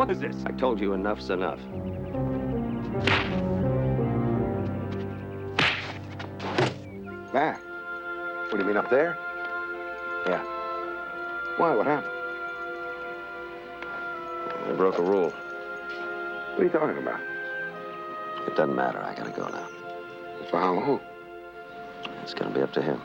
hell is this? I told you enough's enough. Mac, what do you mean up there? Yeah. Why? What happened? I broke a rule. What are you talking about? It doesn't matter. I gotta go now. For how long? It's gonna be up to him.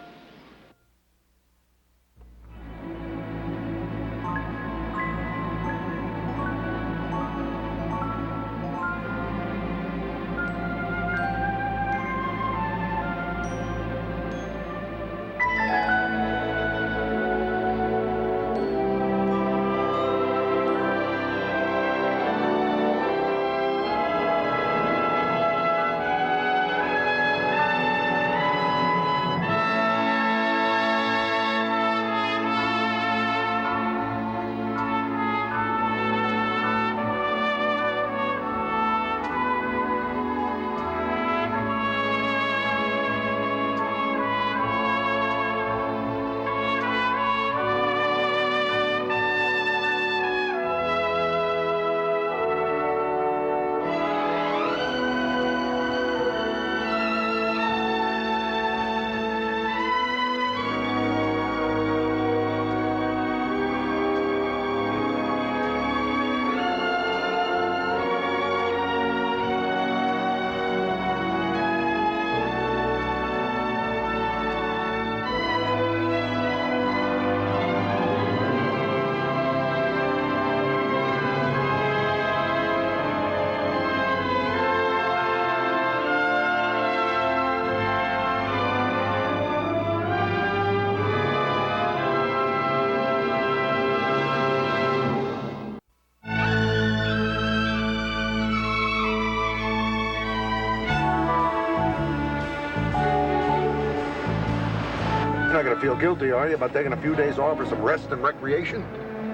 You're not gonna feel guilty, are you, about taking a few days off for some rest and recreation?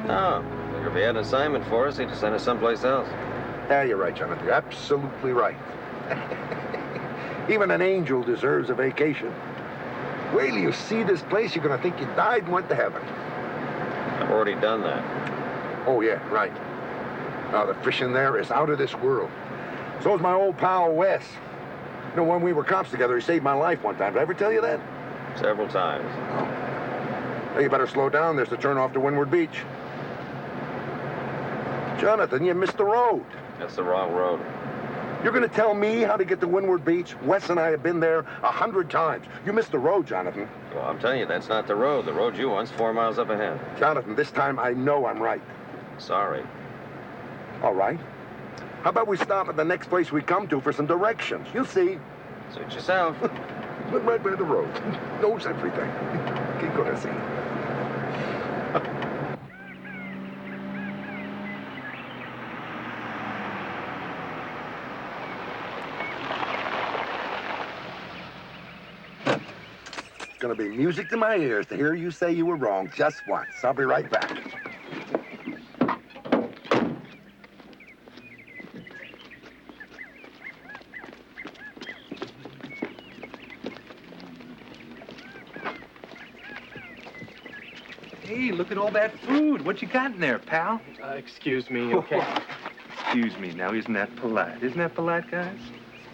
No. If he had an assignment for us, he'd send us someplace else. Yeah, you're right, Jonathan. You're absolutely right. Even an angel deserves a vacation. Wait till you see this place, you're gonna think you died and went to heaven. I've already done that. Oh, yeah, right. Now, the fishing there is out of this world. So's my old pal, Wes. You know, when we were cops together, he saved my life one time. Did I ever tell you that? Several times. Hey, you better slow down. There's the turn off to Windward Beach. Jonathan, you missed the road. That's the wrong road. You're gonna tell me how to get to Windward Beach? Wes and I have been there 100 times. You missed the road, Jonathan. Well, I'm telling you, that's not the road. The road you want's 4 miles up ahead. Jonathan, this time I know I'm right. Sorry. All right. How about we stop at the next place we come to for some directions? You'll see. Suit yourself. Look right by the road. Knows everything. Keep gonna see. It's gonna be music to my ears to hear you say you were wrong just once. I'll be right back. Hey, look at all that food. What you got in there, pal? Excuse me, okay? Excuse me. Now, isn't that polite? Isn't that polite, guys?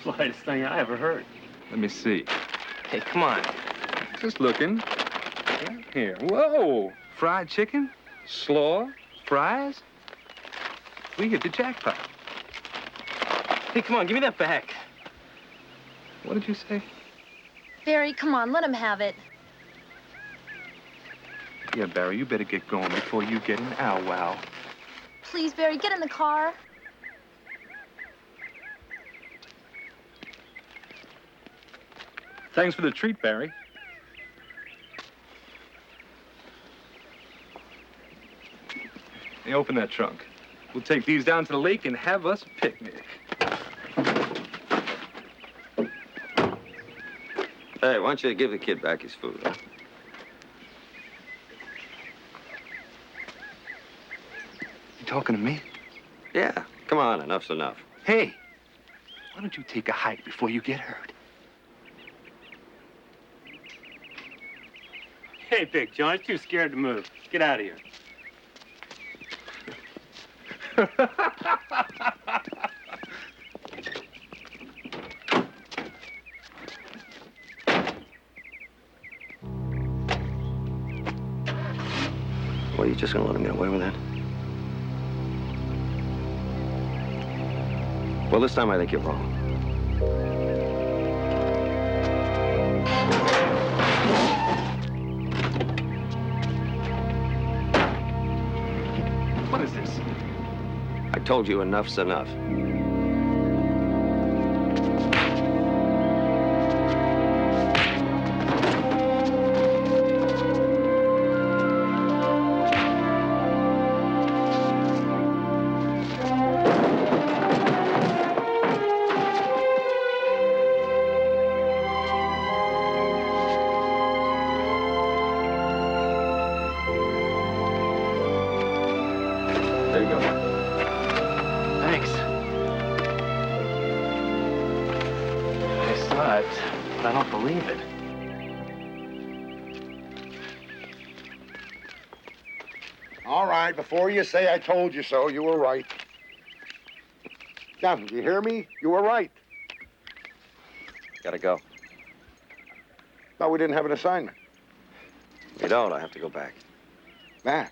Politest thing I ever heard. Let me see. Hey, come on. Just looking. Here. Whoa! Fried chicken? Slaw? Fries? We hit the jackpot. Hey, come on, give me that back. What did you say? Barry, come on, let him have it. Yeah, Barry, you better get going before you get an ow wow. Please, Barry, get in the car. Thanks for the treat, Barry. Hey, open that trunk. We'll take these down to the lake and have us a picnic. Hey, why don't you give the kid back his food, huh? You talking to me? Yeah. Come on, enough's enough. Hey, why don't you take a hike before you get hurt? Hey, Big John, too scared to move. Get out of here. Well, you just gonna let him get away with that? Well, this time I think you're wrong. What is this? I told you enough's enough. There you go. Thanks. I saw it, but I don't believe it. All right, before you say I told you so, you were right. Now, you hear me? You were right. Gotta go. No, we didn't have an assignment. You don't, I have to go back. Matt,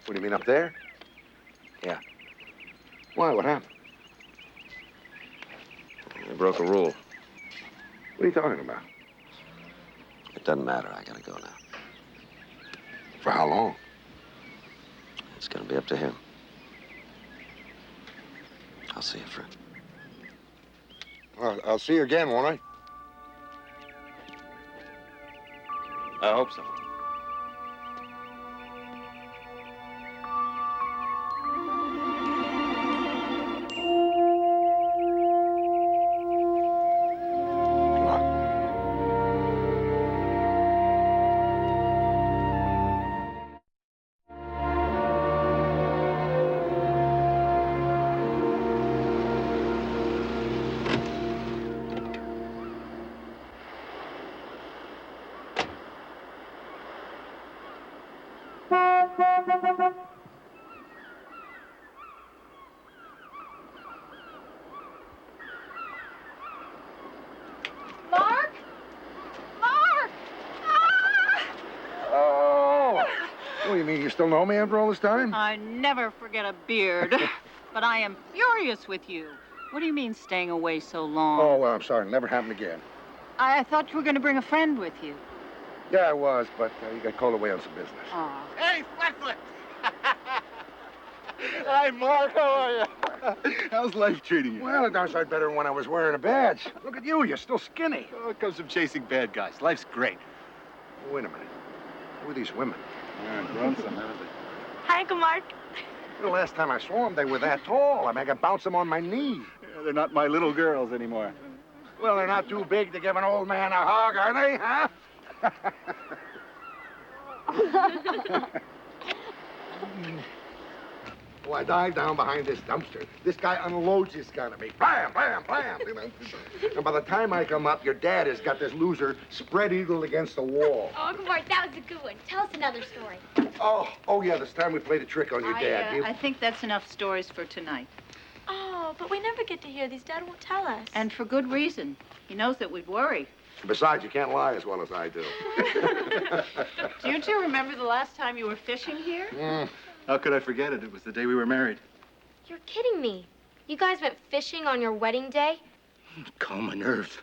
what do you mean up there? Yeah. Why? What happened? You broke a rule. What are you talking about? It doesn't matter, I gotta go now. For how long? It's gonna be up to him. I'll see you, friend. Well, I'll see you again, won't I? I hope so. What? Mark? Mark! Ah! Oh! What do you mean? You still know me after all this time? I never forget a beard, but I am furious with you. What do you mean staying away so long? Oh, well, I'm sorry. Never happened again. I thought you were going to bring a friend with you. Yeah, I was, but you got called away on some business. Oh. Hey, Flatfoot! Hi, Mark. How are you? How's life treating you? Well, it done started better than when I was wearing a badge. Look at you. You're still skinny. Oh, it comes from chasing bad guys. Life's great. Wait a minute. Who are these women? Yeah, grown some, haven't they? Hi, Uncle Mark. The last time I saw them, they were that tall. I mean, I could bounce them on my knee. Yeah, they're not my little girls anymore. Well, they're not too big to give an old man a hug, are they, huh? Oh, I dive down behind this dumpster. This guy unloads his gun at me. Blam, blam, blam. And by the time I come up, your dad has got this loser spread-eagled against the wall. Oh, Uncle Mark, that was a good one. Tell us another story. Oh, yeah, this time we played a trick on your dad. I think that's enough stories for tonight. Oh, but we never get to hear these. Dad won't tell us. And for good reason. He knows that we'd worry. Besides, you can't lie as well as I do. Do you two remember the last time you were fishing here? How could I forget it? It was the day we were married. You're kidding me. You guys went fishing on your wedding day? Calm my nerves.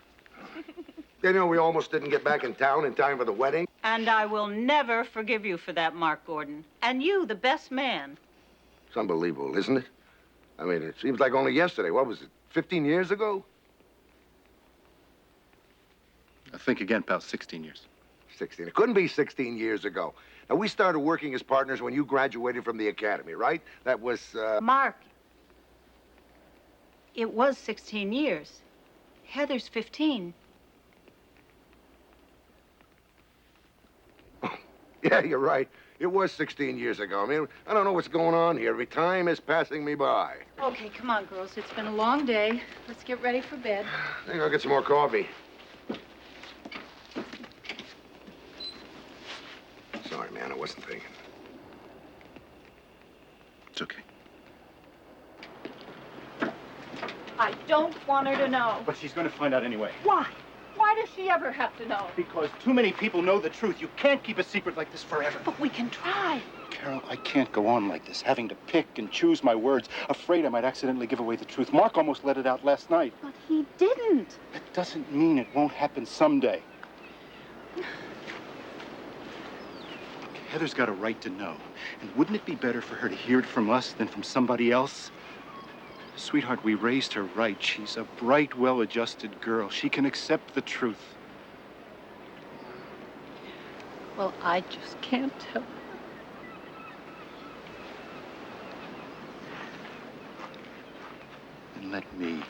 You know, we almost didn't get back in town in time for the wedding. And I will never forgive you for that, Mark Gordon. And you, the best man. It's unbelievable, isn't it? I mean, it seems like only yesterday. What was it, 15 years ago? I think again, pal, 16 years. 16. It couldn't be 16 years ago. Now, we started working as partners when you graduated from the academy, right? That was, Mark, it was 16 years. Heather's 15. Yeah, you're right. It was 16 years ago. I mean, I don't know what's going on here. Every time is passing me by. Okay, come on, girls. It's been a long day. Let's get ready for bed. I think I'll get some more coffee. Sorry, man. I wasn't thinking. It's okay. I don't want her to know. But she's going to find out anyway. Why? Why does she ever have to know? Because too many people know the truth. You can't keep a secret like this forever. But we can try. Carol, I can't go on like this, having to pick and choose my words, afraid I might accidentally give away the truth. Mark almost let it out last night. But he didn't. That doesn't mean it won't happen someday. Heather's got a right to know. And wouldn't it be better for her to hear it from us than from somebody else? Sweetheart, we raised her right. She's a bright, well-adjusted girl. She can accept the truth. Well, I just can't tell. And let me.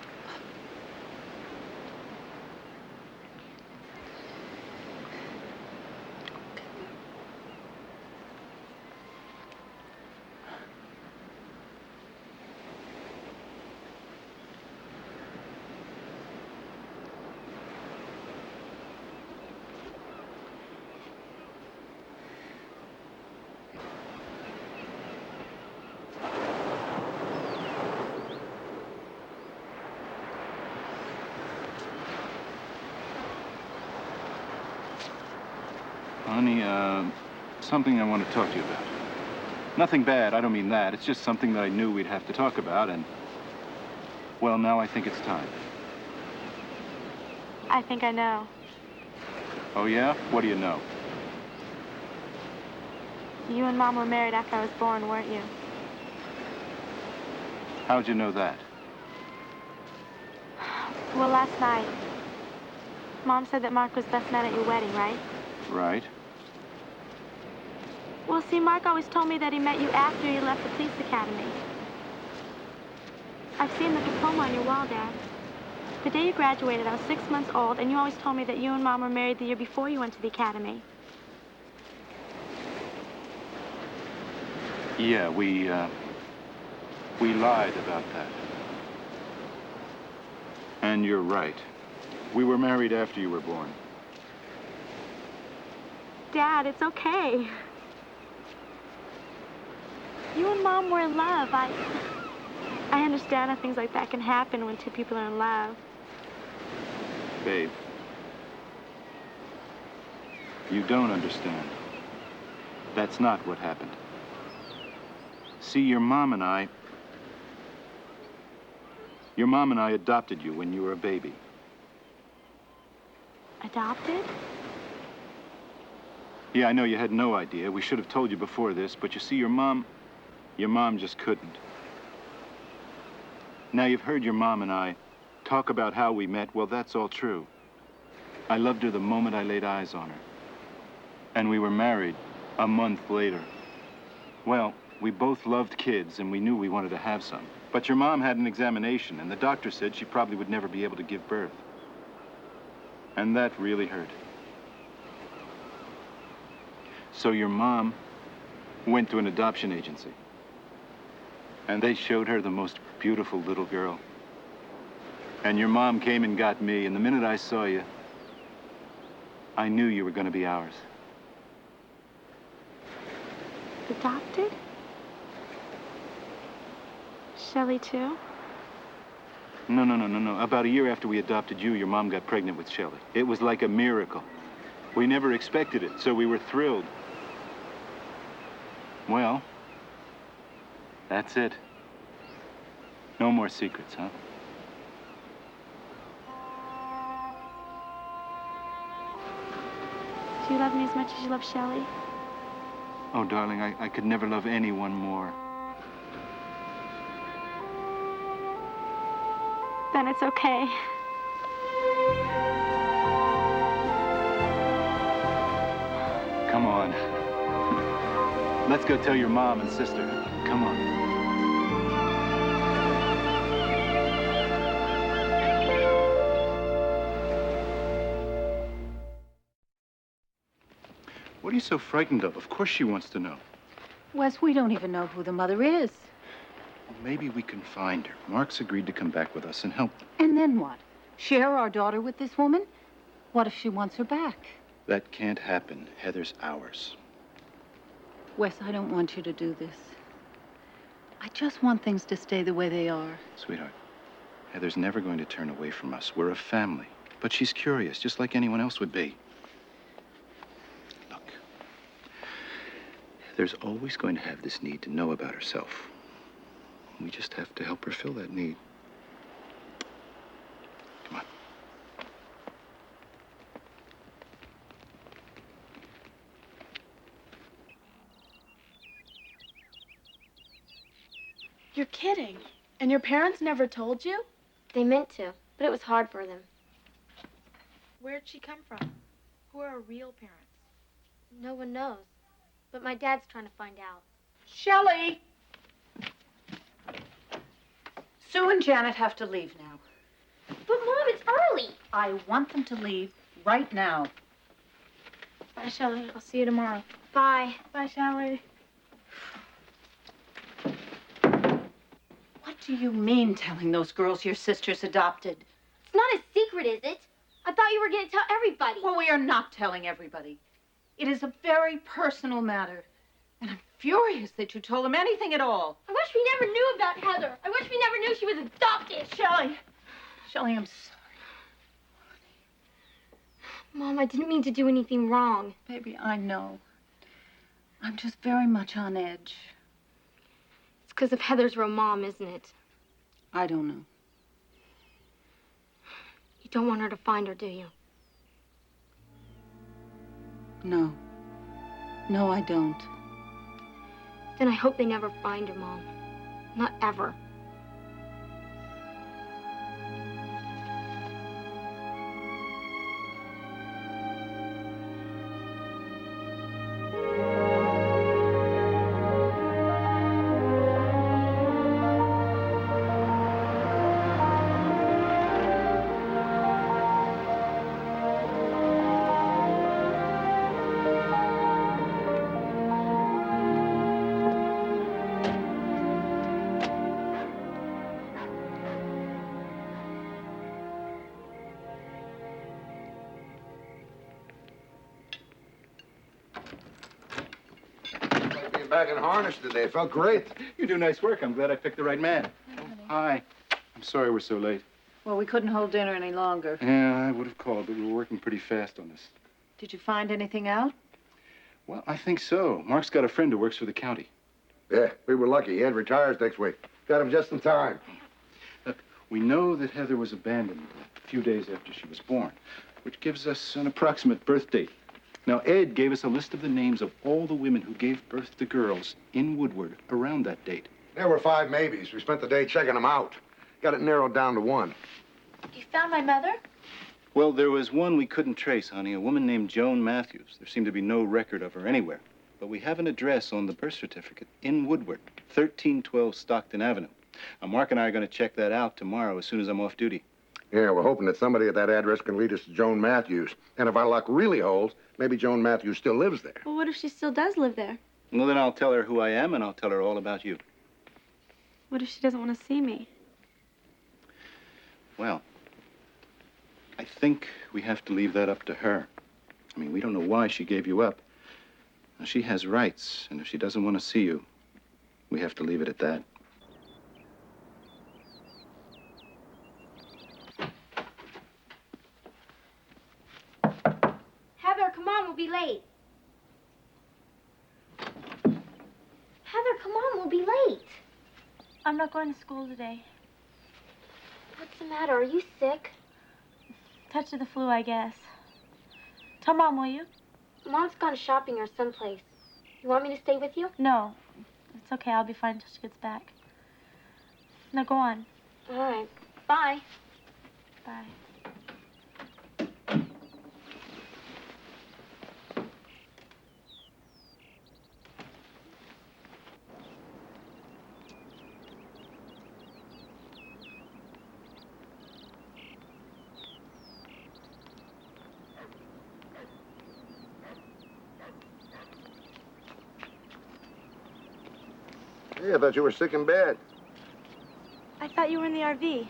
Honey, something I want to talk to you about. Nothing bad, I don't mean that. It's just something that I knew we'd have to talk about, and... well, now I think it's time. I think I know. Oh, yeah? What do you know? You and Mom were married after I was born, weren't you? How'd you know that? Well, last night, Mom said that Mark was best man at your wedding, right? Right. Well, see, Mark always told me that he met you after you left the police academy. I've seen the diploma on your wall, Dad. The day you graduated, I was 6 months old, and you always told me that you and Mom were married the year before you went to the academy. Yeah, we lied about that. And you're right. We were married after you were born. Dad, it's okay. You and Mom were in love. I understand how things like that can happen when two people are in love. Babe, you don't understand. That's not what happened. See, your mom and I adopted you when you were a baby. Adopted? Yeah, I know you had no idea. We should have told you before this, but you see, your mom just couldn't. Now, you've heard your mom and I talk about how we met. Well, that's all true. I loved her the moment I laid eyes on her. And we were married a month later. Well, we both loved kids, and we knew we wanted to have some. But your mom had an examination, and the doctor said she probably would never be able to give birth. And that really hurt. So your mom went to an adoption agency. And they showed her the most beautiful little girl. And your mom came and got me, and the minute I saw you, I knew you were going to be ours. Adopted? Shelley, too? No. About a year after we adopted you, your mom got pregnant with Shelley. It was like a miracle. We never expected it, so we were thrilled. Well, that's it. No more secrets, huh? Do you love me as much as you love Shelley? Oh, darling, I could never love anyone more. Then it's okay. Come on. Let's go tell your mom and sister. Come on. What are you so frightened of? Of course she wants to know. Wes, we don't even know who the mother is. Well, maybe we can find her. Mark's agreed to come back with us and help. And then what? Share our daughter with this woman? What if she wants her back? That can't happen. Heather's ours. Wes, I don't want you to do this. I just want things to stay the way they are. Sweetheart, Heather's never going to turn away from us. We're a family. But she's curious, just like anyone else would be. Look, Heather's always going to have this need to know about herself. We just have to help her fill that need. Come on. You're kidding. And your parents never told you? They meant to, but it was hard for them. Where'd she come from? Who are her real parents? No one knows. But my dad's trying to find out. Shelley! Sue and Janet have to leave now. But, Mom, it's early. I want them to leave right now. Bye, Shelley. I'll see you tomorrow. Bye. Bye, Shelley. What do you mean telling those girls your sister's adopted? It's not a secret, is it? I thought you were going to tell everybody. Well, we are not telling everybody. It is a very personal matter. And I'm furious that you told them anything at all. I wish we never knew about Heather. I wish we never knew she was adopted. Shelley. Shelley, I'm sorry. Mom, I didn't mean to do anything wrong. Baby, I know. I'm just very much on edge. It's because of Heather's real mom, isn't it? I don't know. You don't want her to find her, do you? No. No, I don't. Then I hope they never find her, Mom. Not ever. Back in harness today. Felt great. You do nice work. I'm glad I picked the right man. Hi. I'm sorry we're so late. Well, we couldn't hold dinner any longer. Yeah, I would have called, but we were working pretty fast on this. Did you find anything out? Well, I think so. Mark's got a friend who works for the county. Yeah, we were lucky. Ed retires next week. Got him just in time. Look, we know that Heather was abandoned a few days after she was born, which gives us an approximate birth date. Now, Ed gave us a list of the names of all the women who gave birth to girls in Woodward around that date. There were 5 maybes. We spent the day checking them out. Got it narrowed down to 1. You found my mother? Well, there was one we couldn't trace, honey, a woman named Joan Matthews. There seemed to be no record of her anywhere. But we have an address on the birth certificate in Woodward, 1312 Stockton Avenue. Now, Mark and I are going to check that out tomorrow as soon as I'm off duty. Yeah, we're hoping that somebody at that address can lead us to Joan Matthews. And if our luck really holds, maybe Joan Matthews still lives there. Well, what if she still does live there? Well, then I'll tell her who I am, and I'll tell her all about you. What if she doesn't want to see me? Well, I think we have to leave that up to her. I mean, we don't know why she gave you up. Now, she has rights, and if she doesn't want to see you, we have to leave it at that. Heather, come on, we'll be late. Heather, come on, we'll be late. I'm not going to school today. What's the matter? Are you sick? Touch of the flu, I guess. Tell Mom, will you? Mom's gone shopping or someplace. You want me to stay with you? No. It's okay. I'll be fine until she gets back. Now go on. All right. Bye. Bye. Hey, I thought you were sick in bed. I thought you were in the RV.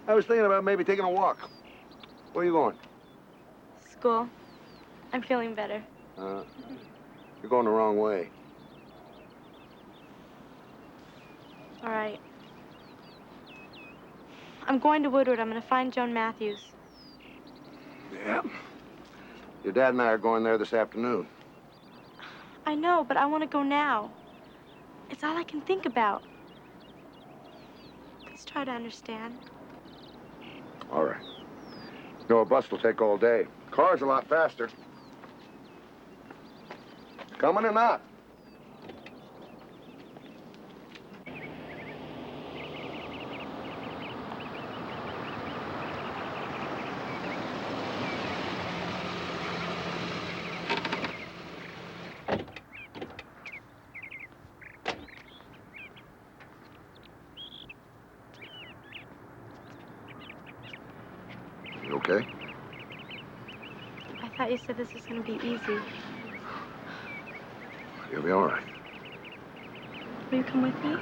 I was thinking about maybe taking a walk. Where are you going? School. I'm feeling better. You're going the wrong way. All right. I'm going to Woodward. I'm going to find Joan Matthews. Yeah. Your dad and I are going there this afternoon. I know, but I want to go now. It's all I can think about. Please try to understand. All right. You know, a bus will take all day. Car's a lot faster. Coming or not? You okay? I thought you said this was going to be easy. You'll be all right. Will you come with me?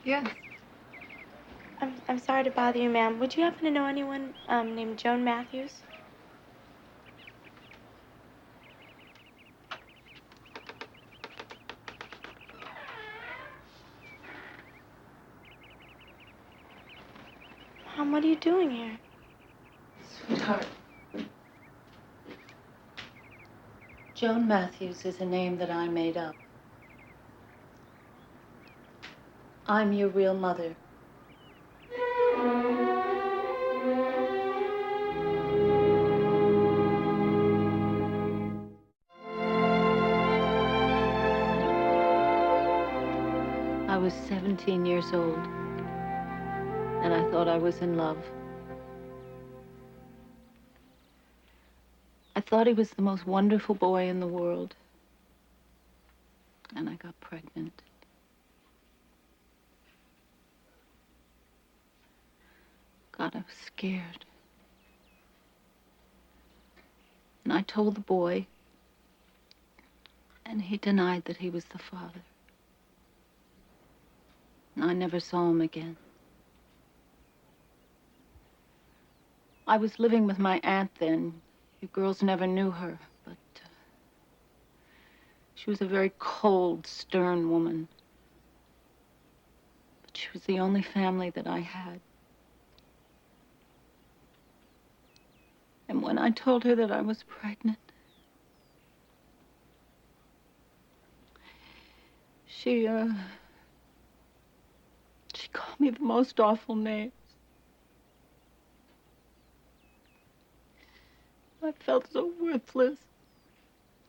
Yes. I'm sorry to bother you, ma'am. Would you happen to know anyone named Joan Matthews? Mom, what are you doing here? Sweetheart. Joan Matthews is a name that I made up. I'm your real mother. I was 17 years old, and I thought I was in love. I thought he was the most wonderful boy in the world, and I got pregnant. God, I was scared. And I told the boy, and he denied that he was the father. And I never saw him again. I was living with my aunt then. You girls never knew her, but she was a very cold, stern woman. But she was the only family that I had. And when I told her that I was pregnant, she called me the most awful names. I felt so worthless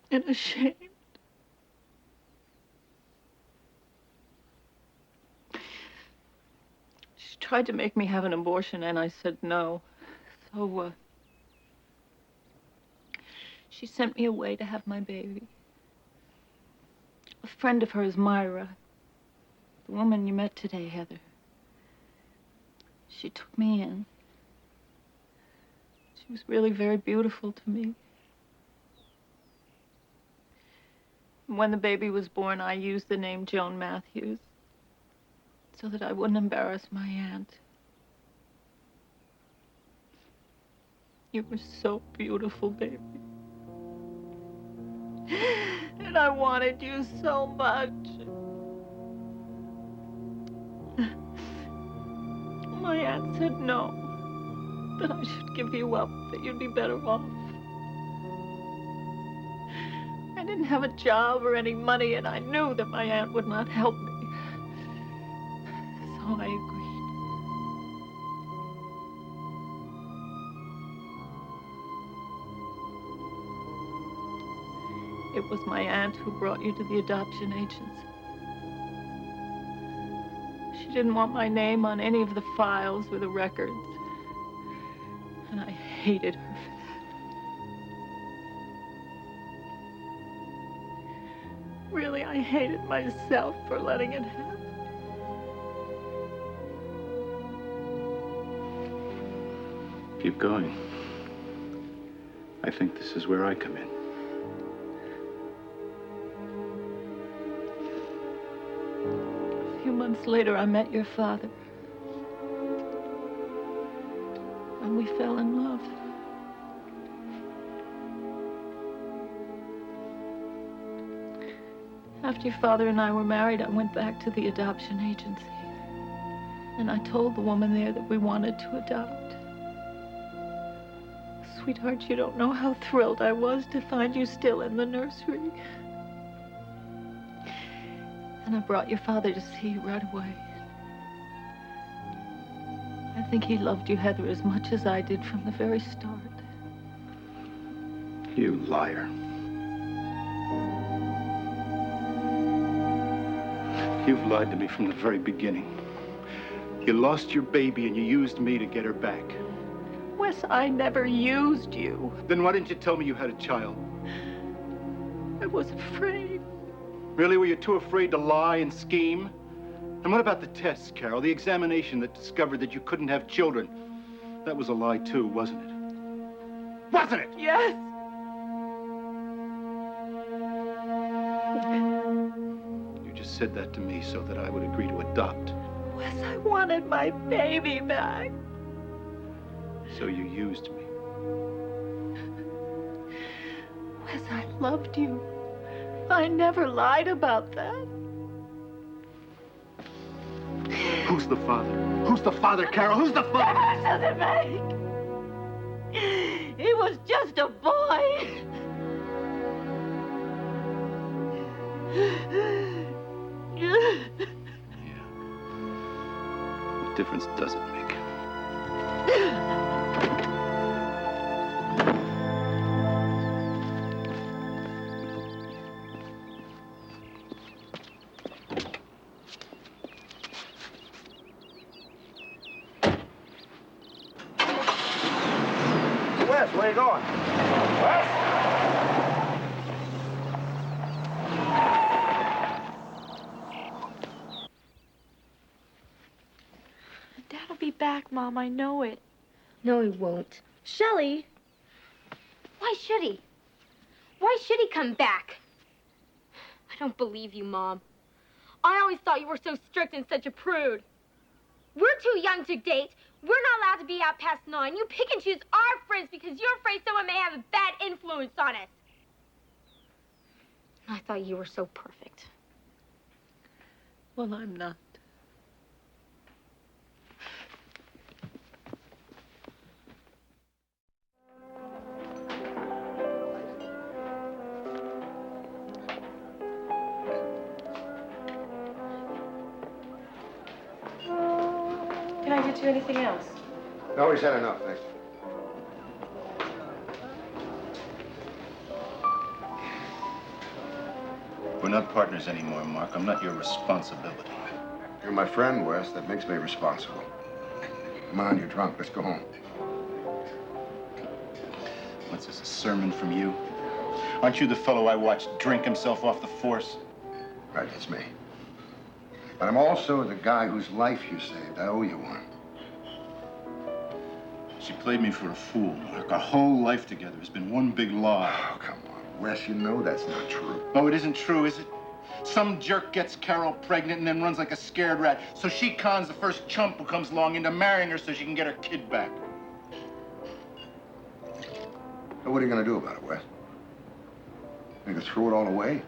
and ashamed. She tried to make me have an abortion, and I said no. So, she sent me away to have my baby. A friend of hers, Myra, the woman you met today, Heather, she took me in. She was really very beautiful to me. When the baby was born, I used the name Joan Matthews so that I wouldn't embarrass my aunt. You were so beautiful, baby. And I wanted you so much. My aunt said no, that I should give you up, that you'd be better off. I didn't have a job or any money, and I knew that my aunt would not help me. So I agreed. It was my aunt who brought you to the adoption agency. She didn't want my name on any of the files or the records. And I hated her for that. Really, I hated myself for letting it happen. Keep going. I think this is where I come in. A few months later, I met your father. And we fell in love. After your father and I were married, I went back to the adoption agency. And I told the woman there that we wanted to adopt. Sweetheart, you don't know how thrilled I was to find you still in the nursery. And I brought your father to see you right away. I think he loved you, Heather, as much as I did from the very start. You liar. You've lied to me from the very beginning. You lost your baby and you used me to get her back. Wes, I never used you. Then why didn't you tell me you had a child? I was afraid. Really? Were you too afraid to lie and scheme? And what about the tests, Carol? The examination that discovered that you couldn't have children. That was a lie too, wasn't it? Wasn't it? Yes. You just said that to me so that I would agree to adopt. Wes, I wanted my baby back. So you used me. Wes, I loved you. I never lied about that. Who's the father? Who's the father, Carol? Who's the father? That doesn't make. He was just a boy. Yeah. What difference does it make? Wes, where you going? Wes? Dad'll be back, Mom. I know it. No, he won't. Shelley! Why should he? Why should he come back? I don't believe you, Mom. I always thought you were so strict and such a prude. We're too young to date. We're not allowed to be out past 9. You pick and choose our friends because you're afraid someone may have a bad influence on us. I thought you were so perfect. Well, I'm not. Can I get you anything else? No, he's had enough, thanks. We're not partners anymore, Mark. I'm not your responsibility. You're my friend, Wes. That makes me responsible. Come on, you're drunk. Let's go home. What's this, a sermon from you? Aren't you the fellow I watched drink himself off the force? Right, that's me. But I'm also the guy whose life you saved. I owe you one. She played me for a fool, Mark. Our whole life together has been one big lie. Oh, come on, Wes. You know that's not true. Oh, it isn't true, is it? Some jerk gets Carol pregnant and then runs like a scared rat. So she cons the first chump who comes along into marrying her so she can get her kid back. So what are you going to do about it, Wes? You going to throw it all away?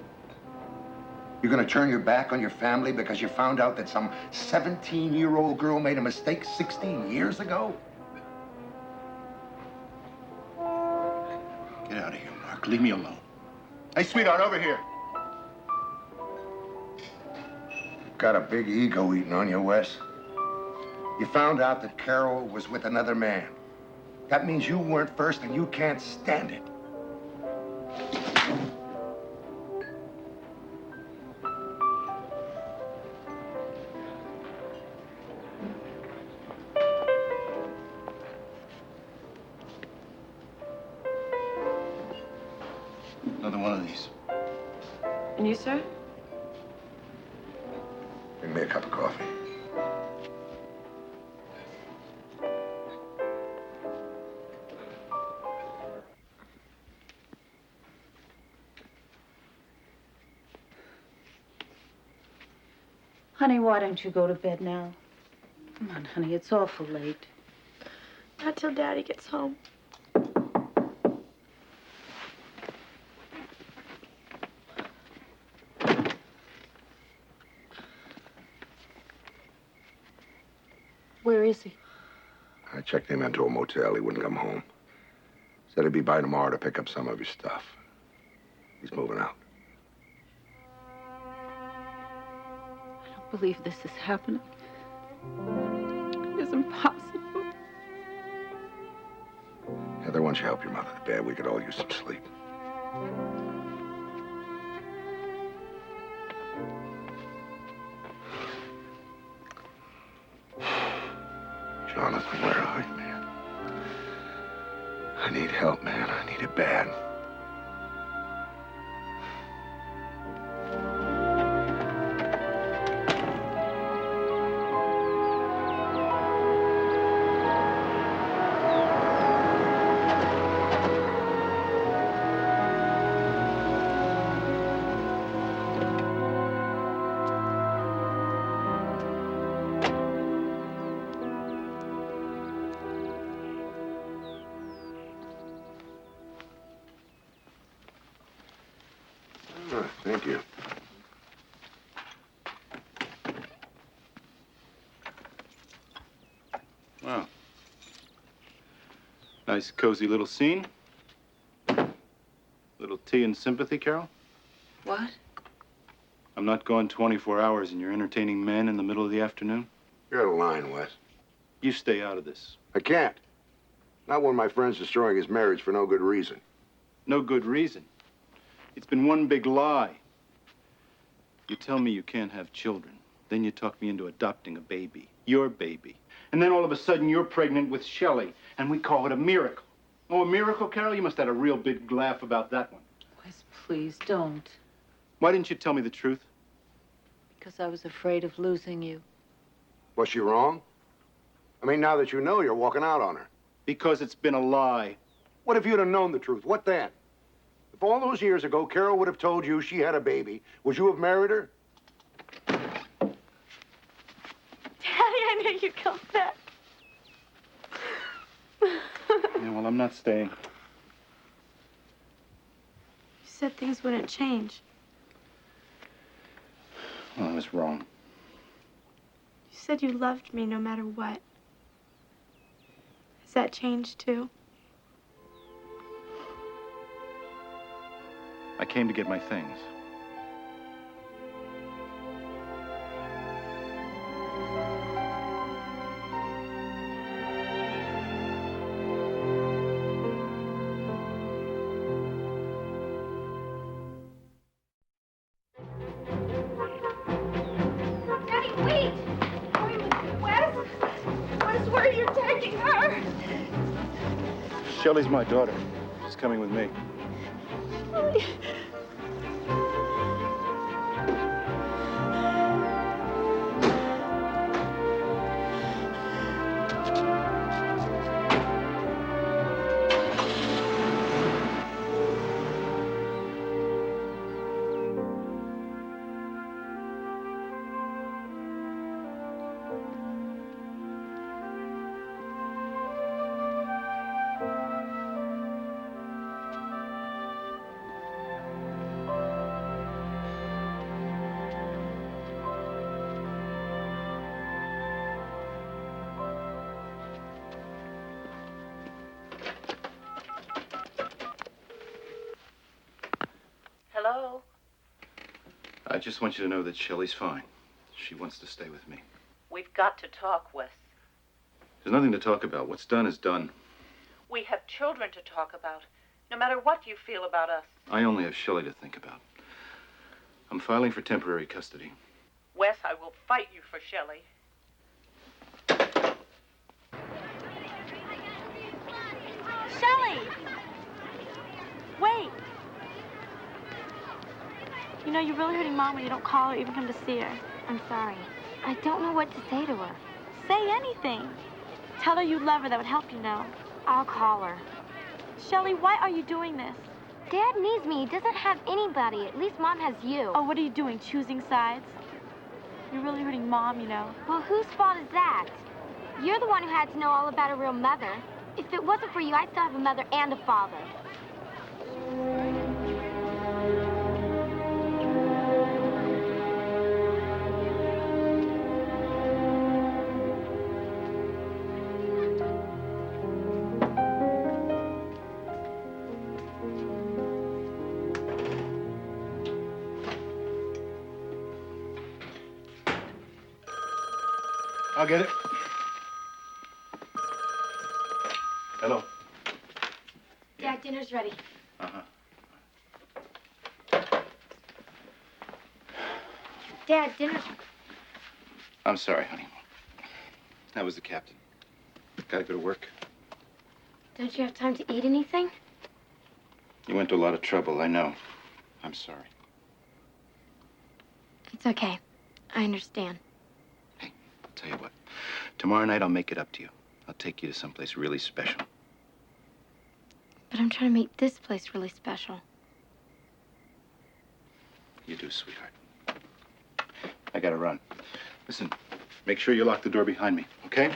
You're going to turn your back on your family because you found out that some 17-year-old girl made a mistake 16 years ago? Get out of here, Mark. Leave me alone. Hey, sweetheart, over here. Got a big ego eating on you, Wes. You found out that Carol was with another man. That means you weren't first and you can't stand it. Another one of these. And you, sir? Bring me a cup of coffee. Honey, why don't you go to bed now? Come on, honey, it's awful late. Not till Daddy gets home. Where is he? I checked him into a motel. He wouldn't come home. Said he'd be by tomorrow to pick up some of his stuff. He's moving out. I don't believe this is happening. It is impossible. Heather, why don't you help your mother to bed? We could all use some sleep. Jonathan, where are you, man? I need help, man. I need it bad. Thank you. Wow. Nice, cozy little scene. Little tea and sympathy, Carol? What? I'm not gone 24 hours and you're entertaining men in the middle of the afternoon? You're out of line, Wes. You stay out of this. I can't. Not when my friend's destroying his marriage for no good reason. No good reason. It's been one big lie. You tell me you can't have children. Then you talk me into adopting a baby. Your baby. And then all of a sudden you're pregnant with Shelley. And we call it a miracle. Oh, a miracle, Carol? You must have had a real big laugh about that one. Wes, please don't. Why didn't you tell me the truth? Because I was afraid of losing you. Was she wrong? I mean, now that you know, you're walking out on her. Because it's been a lie. What if you'd have known the truth? What then? If all those years ago Carol would have told you she had a baby, would you have married her? Daddy, I knew you'd come back. Yeah, well, I'm not staying. You said things wouldn't change. Well, I was wrong. You said you loved me no matter what. Has that changed too? I came to get my things. Daddy, wait! Wes? Wes, where are you taking her? Shelley's my daughter. She's coming with me. Hello? I just want you to know that Shelley's fine. She wants to stay with me. We've got to talk, Wes. There's nothing to talk about. What's done is done. We have children to talk about, no matter what you feel about us. I only have Shelley to think about. I'm filing for temporary custody. Wes, I will fight you for Shelley. Shelley! Wait! You know, you're really hurting Mom when you don't call her or even come to see her. I'm sorry. I don't know what to say to her. Say anything. Tell her you love her. That would help, you know. I'll call her. Shelley, why are you doing this? Dad needs me. He doesn't have anybody. At least Mom has you. Oh, what are you doing? Choosing sides? You're really hurting Mom, you know. Well, whose fault is that? You're the one who had to know all about a real mother. If it wasn't for you, I'd still have a mother and a father. I'll get it. Hello. Dad, dinner's ready. Uh-huh. Dad, dinner's... I'm sorry, honey. That was the captain. Gotta go to work. Don't you have time to eat anything? You went to a lot of trouble, I know. I'm sorry. It's okay. I understand. Hey, I'll tell you what. Tomorrow night, I'll make it up to you. I'll take you to someplace really special. But I'm trying to make this place really special. You do, sweetheart. I gotta run. Listen, make sure you lock the door behind me, okay?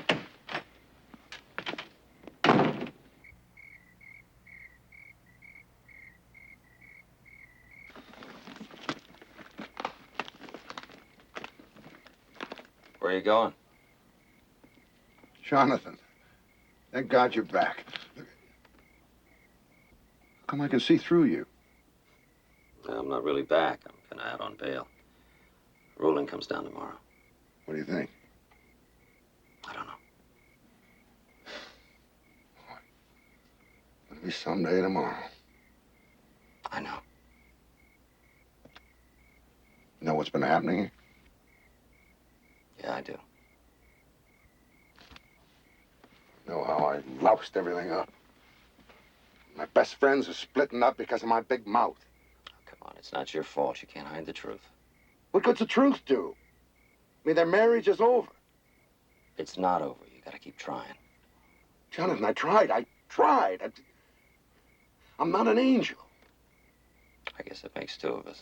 Where are you going? Jonathan, thank God you're back. How come I can see through you? I'm not really back. I'm kind of out on bail. Ruling comes down tomorrow. What do you think? I don't know. It'll be someday tomorrow. I know. You know what's been happening here? Yeah, I do. You know how I loused everything up? My best friends are splitting up because of my big mouth. Oh, come on, it's not your fault. You can't hide the truth. What good's the truth do? I mean, their marriage is over. It's not over. You gotta keep trying. Jonathan, I tried. I'm not an angel. I guess it makes two of us.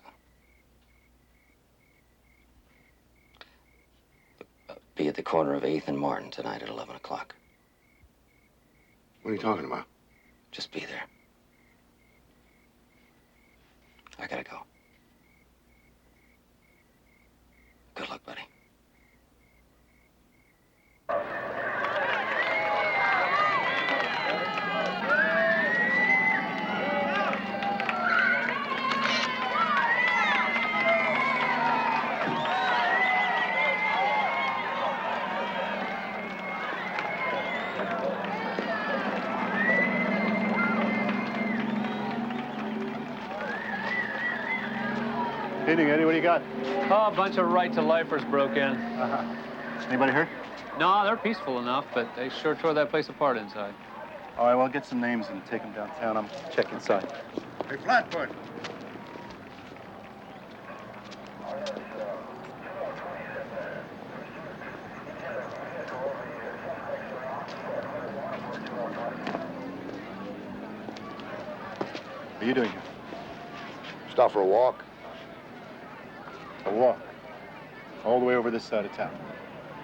Be at the corner of 8th and Martin tonight at 11 o'clock. What are you talking about? Just be there. I gotta go. Good luck, buddy. Evening, Eddie. What do you got? Oh, a bunch of right-to-lifers broke in. Anybody hurt? No, they're peaceful enough, but they sure tore that place apart inside. All right, well, I'll get some names and take them downtown. I'm check inside. Hey, Flatfoot. What are you doing here? Stop for a walk? A walk. All the way over this side of town.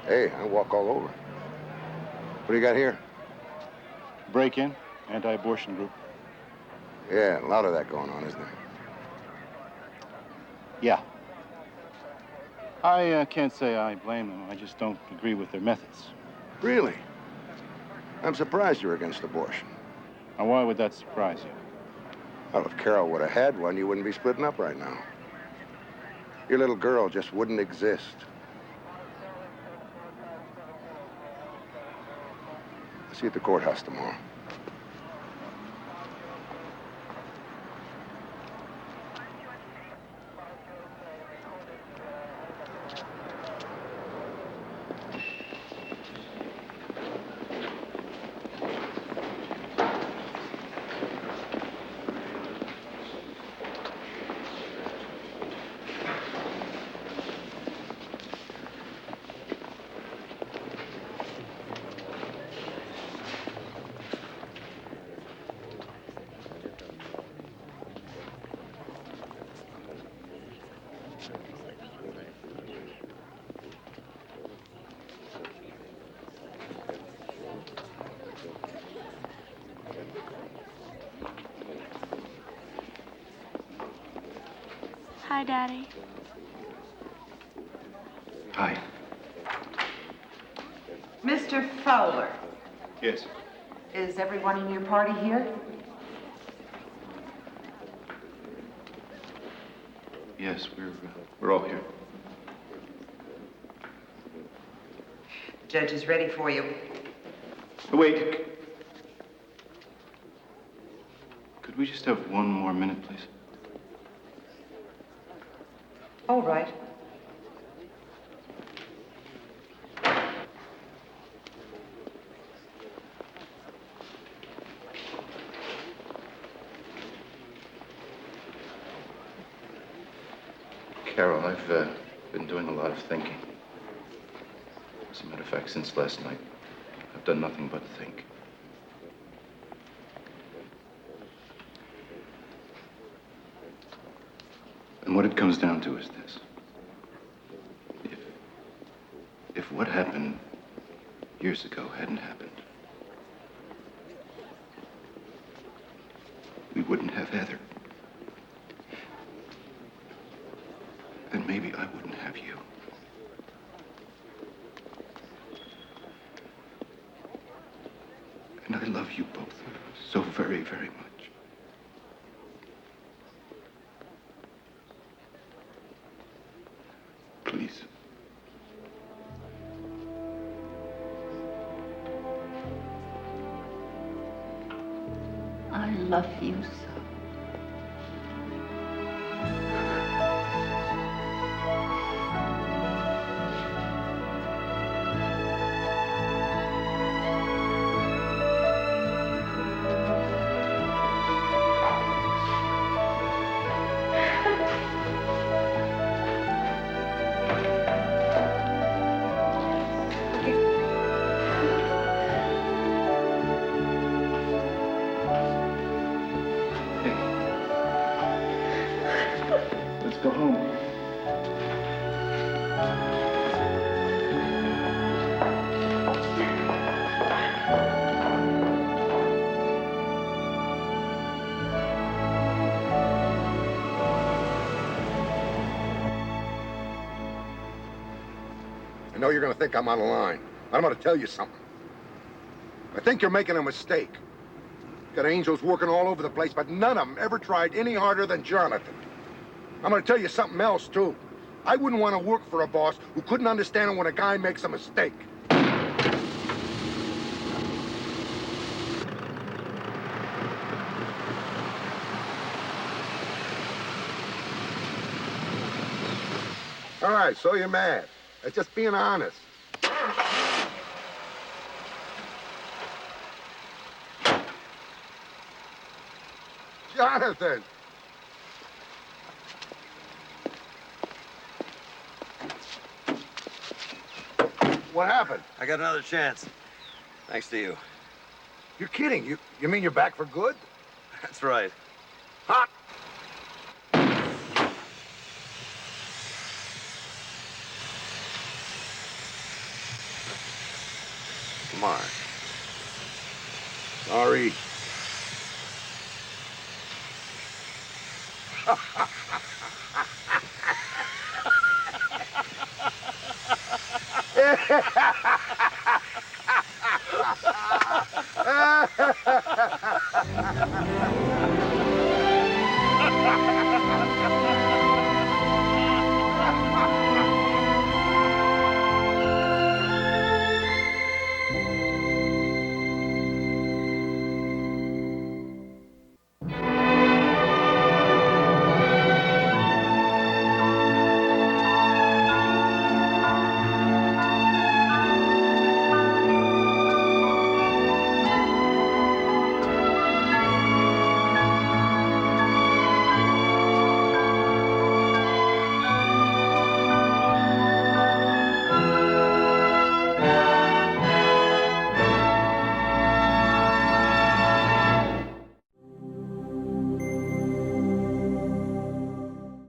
Hey, I walk all over. What do you got here? Break-in, anti-abortion group. Yeah, a lot of that going on, isn't there? Yeah. I can't say I blame them. I just don't agree with their methods. Really? I'm surprised you're against abortion. Now, why would that surprise you? Well, if Carol would have had one, you wouldn't be splitting up right now. Your little girl just wouldn't exist. I'll see you at the courthouse tomorrow. Hi, Daddy. Hi. Mr. Fowler, Yes. is everyone in your party here? Yes, we're all here. The judge is ready for you. Wait. Could we just have one more minute, please? All right. Carol, I've been doing a lot of thinking. As a matter of fact, since last night, I've done nothing but think. And what it comes down to is this. If what happened years ago hadn't happened, we wouldn't have Heather. Then maybe I wouldn't have you. And I love you both so very, very much. Please. I love you so. Let's go home. I know you're gonna think I'm out of line, but I'm gonna tell you something. I think you're making a mistake. Got angels working all over the place, but none of them ever tried any harder than Jonathan. I'm gonna tell you something else, too. I wouldn't want to work for a boss who couldn't understand when a guy makes a mistake. All right, so you're mad. That's just being honest. Jonathan! What happened? I got another chance. Thanks to you. You're kidding. You mean you're back for good? That's right. Hot! Come on. Sorry.